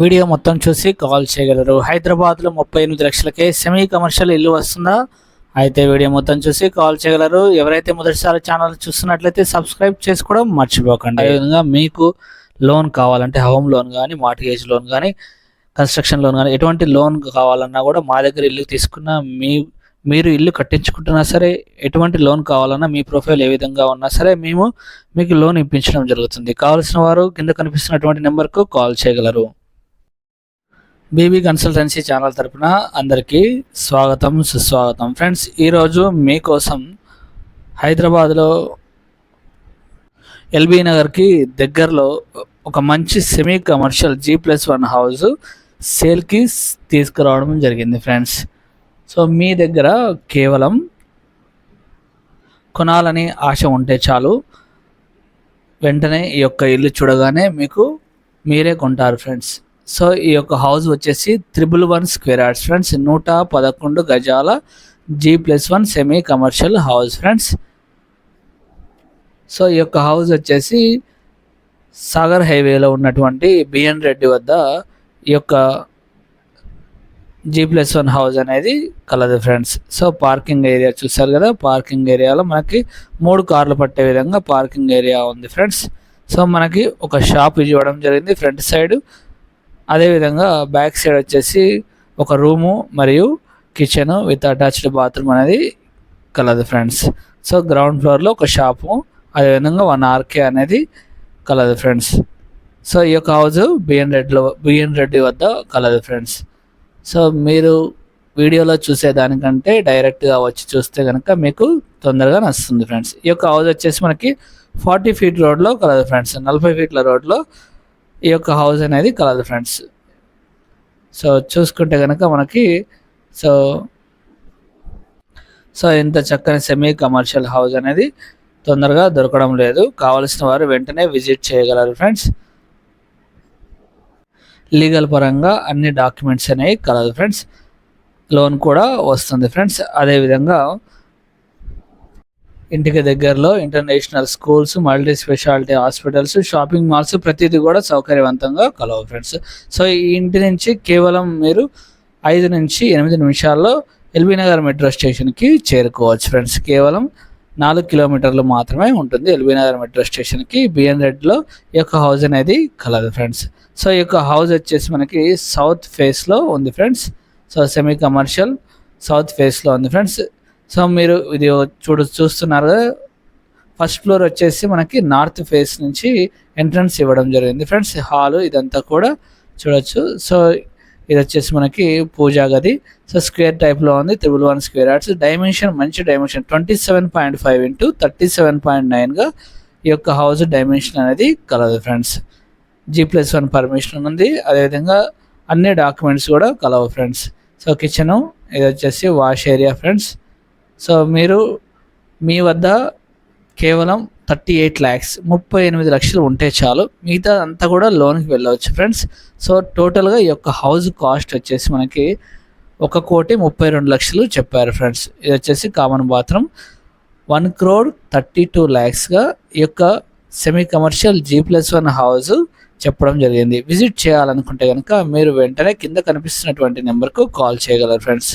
Video మొత్తం చూసి call చేయగలరు. హైదరాబాద్లో 38 లక్షలకే సెమీ కమర్షియల్ ఇల్లు వస్తుందా? అయితే వీడియో మొత్తం చూసి కాల్ చేయగలరు. ఎవరైతే మొదటిసారి ఛానల్ చూస్తున్నట్లయితే సబ్స్క్రైబ్ చేసుకోవడం మర్చిపోకండి. అదేవిధంగా మీకు లోన్ కావాలంటే హోమ్ లోన్ కానీ, మార్ట్గేజ్ లోన్ కానీ, కన్స్ట్రక్షన్ లోన్ కానీ ఎటువంటి లోన్ కావాలన్నా కూడా మా దగ్గర ఇల్లు తీసుకున్న మీరు ఇల్లు కట్టించుకుంటున్నా సరే, ఎటువంటి లోన్ కావాలన్నా మీ ప్రొఫైల్ ఏ విధంగా ఉన్నా సరే మేము మీకు లోన్ ఇప్పించడం జరుగుతుంది. కావాల్సిన వారు కింద కనిపిస్తున్నటువంటి నెంబర్కు కాల్ చేయగలరు. బీబీ కన్సల్టెన్సీ ఛానల్ తరపున అందరికీ స్వాగతం, సుస్వాగతం. ఫ్రెండ్స్, ఈరోజు మీకోసం హైదరాబాద్లో ఎల్బీ నగర్కి దగ్గరలో ఒక మంచి సెమీ కమర్షియల్ G+1 హౌస్ సేల్కి తీసుకురావడం జరిగింది. ఫ్రెండ్స్, సో మీ దగ్గర కేవలం కొనాలని ఆశ ఉంటే చాలు, వెంటనే ఈ యొక్క ఇల్లు చూడగానే మీరే కొంటారు. ఫ్రెండ్స్, సో ఈ యొక్క హౌస్ వచ్చేసి 111 స్క్వేర్ యార్డ్స్ ఫ్రెండ్స్, 111 గజాల G+1 semi commercial house. Friends, so ఈ యొక్క హౌస్ వచ్చేసి సాగర్ హైవేలో ఉన్నటువంటి బిఎన్ రెడ్డి వద్ద ఈ యొక్క G+1 హౌస్ అనేది కలదు. ఫ్రెండ్స్, సో పార్కింగ్ ఏరియా చూసారు కదా, పార్కింగ్ ఏరియాలో మనకి 3 కార్లు పట్టే విధంగా పార్కింగ్ ఏరియా ఉంది. ఫ్రెండ్స్, సో మనకి ఒక షాప్ ఇవ్వడం జరిగింది ఫ్రంట్ సైడ్. అదేవిధంగా బ్యాక్ సైడ్ వచ్చేసి ఒక రూము మరియు కిచెన్ విత్ అటాచ్డ్ బాత్రూమ్ అనేది కలదు. ఫ్రెండ్స్, సో గ్రౌండ్ ఫ్లోర్లో ఒక షాపు, అదేవిధంగా 1 RK అనేది కలదు. ఫ్రెండ్స్, సో ఈ యొక్క హౌస్ బిఎన్ రెడ్డి వద్ద కలదు. ఫ్రెండ్స్, సో మీరు వీడియోలో చూసేదానికంటే డైరెక్ట్గా వచ్చి చూస్తే కనుక మీకు తొందరగా నచ్చుతుంది. ఫ్రెండ్స్, ఈ యొక్క హౌస్ వచ్చేసి మనకి 40 ఫీట్ రోడ్లో కలదు. ఫ్రెండ్స్, 40 ఫీట్ల రోడ్లో ఈ యొక్క హౌస్ అనేది కలదు. ఫ్రెండ్స్, సో చూసుకుంటే కనుక మనకి సో ఇంత చక్కని సెమీ కమర్షియల్ హౌస్ అనేది తొందరగా దొరకడం లేదు. కావలసిన వారు వెంటనే విజిట్ చేయగలరు. ఫ్రెండ్స్, లీగల్ పరంగా అన్ని డాక్యుమెంట్స్ అనేవి కలదు. ఫ్రెండ్స్, లోన్ కూడా వస్తుంది. ఫ్రెండ్స్, అదేవిధంగా ఇంటికి దగ్గరలో international schools, multi speciality hospitals, shopping malls ప్రతిదీ కూడా సౌకర్యవంతంగా కలవు. ఫ్రెండ్స్, సో ఈ ఇంటి నుంచి కేవలం మీరు 5 నుంచి 8 నిమిషాల్లో ఎల్బీ నగర్ మెట్రో స్టేషన్కి చేరుకోవచ్చు. ఫ్రెండ్స్, కేవలం 4 కిలోమీటర్లు మాత్రమే ఉంటుంది ఎల్బీ నగర్ మెట్రో స్టేషన్కి. బిఎన్ రెడ్డిలో ఈ యొక్క హౌస్ అనేది కలదు. ఫ్రెండ్స్, సో ఈ యొక్క హౌస్ వచ్చేసి మనకి సౌత్ ఫేస్లో ఉంది. Friends, so semi commercial south ఫేస్లో ఉంది. ఫ్రెండ్స్, సో మీరు ఇది చూస్తున్నారు కదా, ఫస్ట్ ఫ్లోర్ వచ్చేసి మనకి నార్త్ ఫేస్ నుంచి ఎంట్రన్స్ ఇవ్వడం జరిగింది. ఫ్రెండ్స్, హాలు ఇదంతా కూడా చూడొచ్చు. సో ఇది వచ్చేసి మనకి పూజా గది. సో స్క్వేర్ టైప్లో ఉంది, 111 స్క్వేర్ యార్డ్స్. డైమెన్షన్ మంచి డైమెన్షన్ 27.5 ఇంటూ 37.9గా ఈ యొక్క హౌస్ డైమెన్షన్ అనేది కలదు. ఫ్రెండ్స్, G+1 పర్మిషన్ ఉంది. అదేవిధంగా అన్ని డాక్యుమెంట్స్ కూడా కలవు. ఫ్రెండ్స్, సో కిచెను ఇది వచ్చేసి వాష్ ఏరియా. ఫ్రెండ్స్, సో మీరు మీ వద్ద కేవలం 38 lakhs 38 లక్షలు ఉంటే చాలు, మిగతా అంతా కూడా లోన్కి వెళ్ళవచ్చు. ఫ్రెండ్స్, సో టోటల్గా ఈ యొక్క హౌస్ కాస్ట్ వచ్చేసి మనకి 1,32,00,000 చెప్పారు. ఫ్రెండ్స్, ఇది వచ్చేసి కామన్ బాత్రూమ్ 1,32 lakhsగా ఈ యొక్క సెమీ కమర్షియల్ G+1 హౌస్ చెప్పడం జరిగింది. విజిట్ చేయాలనుకుంటే కనుక మీరు వెంటనే కింద కనిపిస్తున్నటువంటి నెంబర్కు కాల్ చేయగలరు. ఫ్రెండ్స్,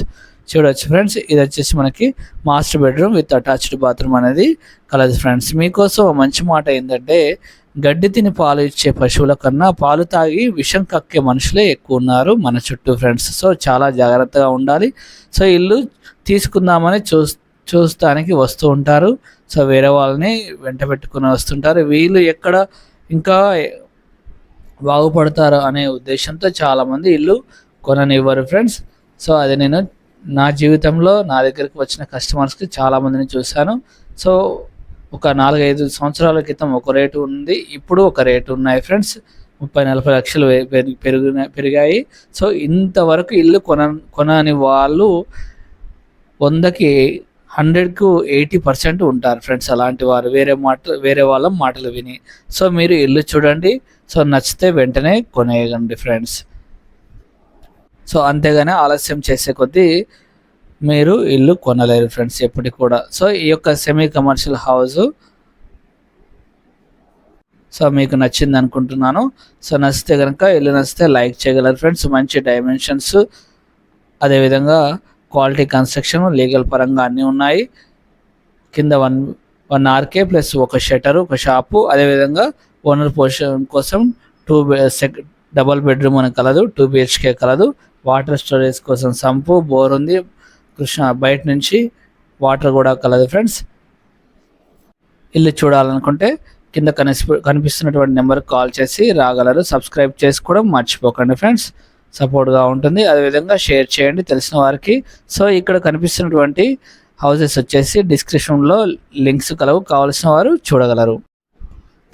చూడవచ్చు. ఫ్రెండ్స్, ఇది వచ్చేసి మనకి master bedroom with attached bathroom అనేది కలదు. ఫ్రెండ్స్, మీకోసం మంచి మాట ఏంటంటే, గడ్డి తిని పాలు ఇచ్చే పశువుల కన్నా పాలు తాగి విషం కక్కే మనుషులే ఎక్కువ ఉన్నారు మన చుట్టూ. ఫ్రెండ్స్, సో చాలా జాగ్రత్తగా ఉండాలి. సో ఇల్లు తీసుకుందామని చూస్తానికి వస్తూ ఉంటారు. సో వేరే వాళ్ళని వెంట పెట్టుకుని వస్తుంటారు. వీళ్ళు ఎక్కడ ఇంకా బాగుపడతారు అనే ఉద్దేశంతో చాలామంది ఇల్లు కొననివ్వరు. ఫ్రెండ్స్, సో అది నేను నా జీవితంలో నా దగ్గరికి వచ్చిన కస్టమర్స్కి చాలామందిని చూశాను. సో ఒక 4-5 సంవత్సరాల క్రితం ఒక రేటు ఉంది, ఇప్పుడు ఒక రేటు ఉన్నాయి. ఫ్రెండ్స్, 30-40 లక్షలు పెరిగాయి. సో ఇంతవరకు ఇల్లు కొనని వాళ్ళు 100కి 100కు 80% ఉంటారు. ఫ్రెండ్స్, అలాంటి వారు వేరే వాళ్ళ మాటలు విని. సో మీరు ఇల్లు చూడండి, సో నచ్చితే వెంటనే కొనేయండి. ఫ్రెండ్స్, సో అంతేగాని ఆలస్యం చేసే కొద్దీ మీరు ఇల్లు కొనలేరు. ఫ్రెండ్స్, ఎప్పటికి కూడా. సో ఈ యొక్క సెమీ కమర్షియల్ హౌస్ సో మీకు నచ్చింది అనుకుంటున్నాను. సో నచ్చితే కనుక ఇల్లు నచ్చితే లైక్ చేయగలరు ఫ్రెండ్స్. మంచి డైమెన్షన్స్, అదేవిధంగా క్వాలిటీ కన్స్ట్రక్షన్, లీగల్ పరంగా అన్నీ ఉన్నాయి. కింద 1 ఆర్కే ప్లస్ ఒక షటరు, ఒక షాపు, అదేవిధంగా ఓనర్ పొజిషన్ కోసం డబల్ బెడ్రూమ్ అని కలదు, 2 BHK కలదు. వాటర్ స్టోరేజ్ కోసం సంపు, బోర్ ఉంది. బయట నుంచి వాటర్ కూడా కలదు ఫ్రెండ్స్. ఇల్లు చూడాలనుకుంటే కింద కనిపిస్తున్నటువంటి నెంబర్కి కాల్ చేసి రాగలరు. సబ్స్క్రైబ్ చేసుకోవడం మర్చిపోకండి ఫ్రెండ్స్, సపోర్ట్గా ఉంటుంది. అదేవిధంగా షేర్ చేయండి తెలిసిన వారికి. సో ఇక్కడ కనిపిస్తున్నటువంటి హౌసెస్ వచ్చేసి డిస్క్రిప్షన్లో లింక్స్ కలవు, కావాల్సిన వారు చూడగలరు.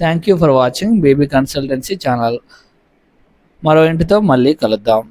Thank you for watching baby consultancy channel. మరో ఇంటితో మళ్ళీ కలుద్దాం.